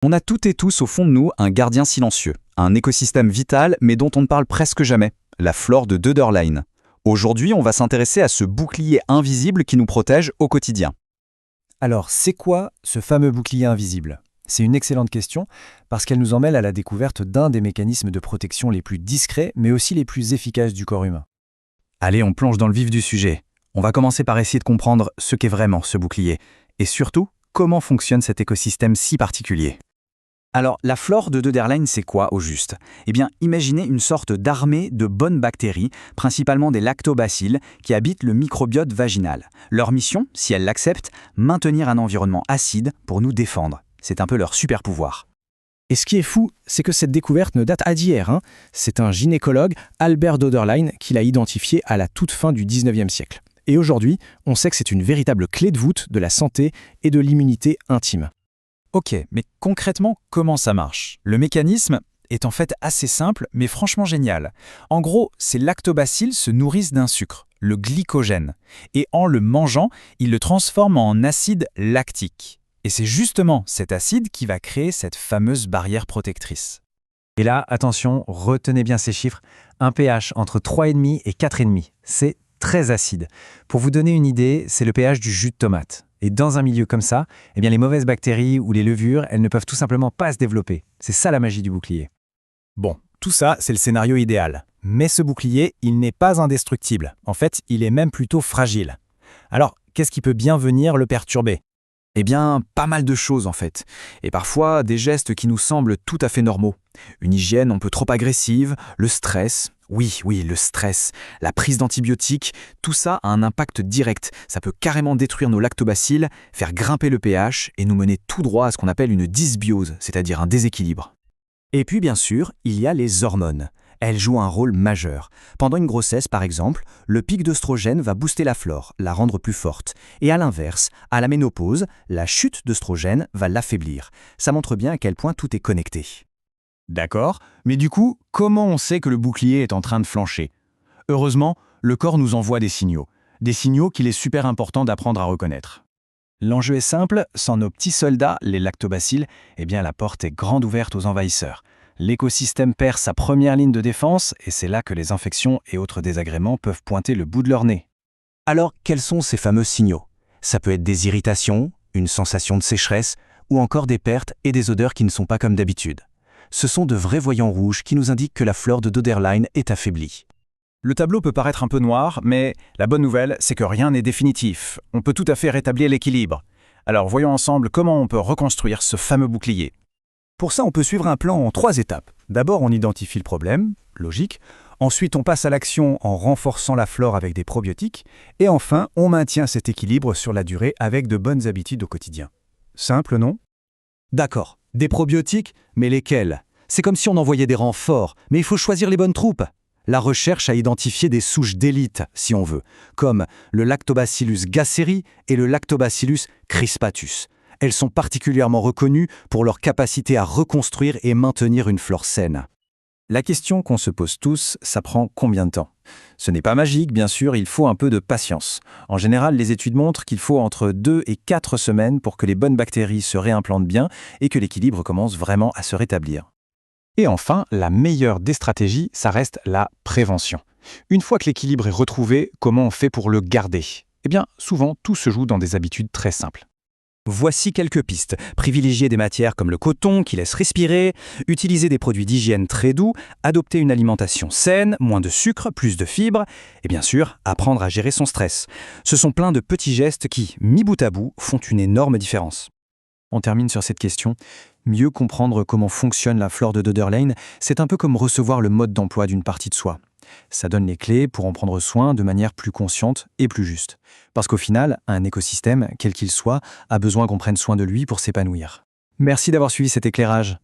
On a toutes et tous au fond de nous un gardien silencieux, un écosystème vital mais dont on ne parle presque jamais, la flore de Döderlein. Aujourd'hui, on va s'intéresser à ce bouclier invisible qui nous protège au quotidien. Alors, c'est quoi ce fameux bouclier invisible? C'est une excellente question parce qu'elle nous emmène à la découverte d'un des mécanismes de protection les plus discrets mais aussi les plus efficaces du corps humain. Allez, on plonge dans le vif du sujet. On va commencer par essayer de comprendre ce qu'est vraiment ce bouclier et surtout, comment fonctionne cet écosystème si particulier. Alors, la flore de Döderlein, c'est quoi au juste? Eh bien, imaginez une sorte d'armée de bonnes bactéries, principalement des lactobacilles, qui habitent le microbiote vaginal. Leur mission, si elles l'acceptent, maintenir un environnement acide pour nous défendre. C'est un peu leur super pouvoir. Et ce qui est fou, c'est que cette découverte ne date pas d'hier. C'est un gynécologue, Albert Döderlein, qui l'a identifié à la toute fin du 19e siècle. Et aujourd'hui, on sait que c'est une véritable clé de voûte de la santé et de l'immunité intime. Ok, mais concrètement, comment ça marche? Le mécanisme est en fait assez simple, mais franchement génial. En gros, ces lactobacilles se nourrissent d'un sucre, le glycogène, et en le mangeant, ils le transforment en acide lactique. Et c'est justement cet acide qui va créer cette fameuse barrière protectrice. Et là, attention, retenez bien ces chiffres, un pH entre 3,5 et 4,5. C'est très acide. Pour vous donner une idée, c'est le pH du jus de tomate. Et dans un milieu comme ça, eh bien les mauvaises bactéries ou les levures, elles ne peuvent tout simplement pas se développer. C'est ça la magie du bouclier. Bon, tout ça, c'est le scénario idéal. Mais ce bouclier, il n'est pas indestructible. En fait, il est même plutôt fragile. Alors, qu'est-ce qui peut bien venir le perturber? Eh bien, pas mal de choses en fait. Et parfois, des gestes qui nous semblent tout à fait normaux. Une hygiène un peu trop agressive, le stress. Oui, le stress, la prise d'antibiotiques, tout ça a un impact direct. Ça peut carrément détruire nos lactobacilles, faire grimper le pH et nous mener tout droit à ce qu'on appelle une dysbiose, c'est-à-dire un déséquilibre. Et puis bien sûr, il y a les hormones. Elles jouent un rôle majeur. Pendant une grossesse, par exemple, le pic d'œstrogène va booster la flore, la rendre plus forte. Et à l'inverse, à la ménopause, la chute d'œstrogène va l'affaiblir. Ça montre bien à quel point tout est connecté. D'accord, mais du coup, comment on sait que le bouclier est en train de flancher? Heureusement, le corps nous envoie des signaux qu'il est super important d'apprendre à reconnaître. L'enjeu est simple, sans nos petits soldats, les lactobacilles, eh bien la porte est grande ouverte aux envahisseurs. L'écosystème perd sa première ligne de défense et c'est là que les infections et autres désagréments peuvent pointer le bout de leur nez. Alors, quels sont ces fameux signaux? Ça peut être des irritations, une sensation de sécheresse, ou encore des pertes et des odeurs qui ne sont pas comme d'habitude. Ce sont de vrais voyants rouges qui nous indiquent que la flore de Döderlein est affaiblie. Le tableau peut paraître un peu noir, mais la bonne nouvelle, c'est que rien n'est définitif. On peut tout à fait rétablir l'équilibre. Alors voyons ensemble comment on peut reconstruire ce fameux bouclier. Pour ça, on peut suivre un plan en 3 étapes. D'abord, on identifie le problème, logique. Ensuite, on passe à l'action en renforçant la flore avec des probiotiques. Et enfin, on maintient cet équilibre sur la durée avec de bonnes habitudes au quotidien. Simple, non? D'accord, des probiotiques, mais lesquels? C'est comme si on envoyait des renforts, mais il faut choisir les bonnes troupes. La recherche a identifié des souches d'élite, si on veut, comme le Lactobacillus gasseri et le Lactobacillus crispatus. Elles sont particulièrement reconnues pour leur capacité à reconstruire et maintenir une flore saine. La question qu'on se pose tous, ça prend combien de temps? Ce n'est pas magique, bien sûr, il faut un peu de patience. En général, les études montrent qu'il faut entre 2 et 4 semaines pour que les bonnes bactéries se réimplantent bien et que l'équilibre commence vraiment à se rétablir. Et enfin, la meilleure des stratégies, ça reste la prévention. Une fois que l'équilibre est retrouvé, comment on fait pour le garder? Eh bien, souvent, tout se joue dans des habitudes très simples. Voici quelques pistes. Privilégier des matières comme le coton qui laisse respirer, utiliser des produits d'hygiène très doux, adopter une alimentation saine, moins de sucre, plus de fibres, et bien sûr, apprendre à gérer son stress. Ce sont plein de petits gestes qui, mis bout à bout, font une énorme différence. On termine sur cette question. Mieux comprendre comment fonctionne la flore de Döderlein, c'est un peu comme recevoir le mode d'emploi d'une partie de soi. Ça donne les clés pour en prendre soin de manière plus consciente et plus juste. Parce qu'au final, un écosystème, quel qu'il soit, a besoin qu'on prenne soin de lui pour s'épanouir. Merci d'avoir suivi cet éclairage.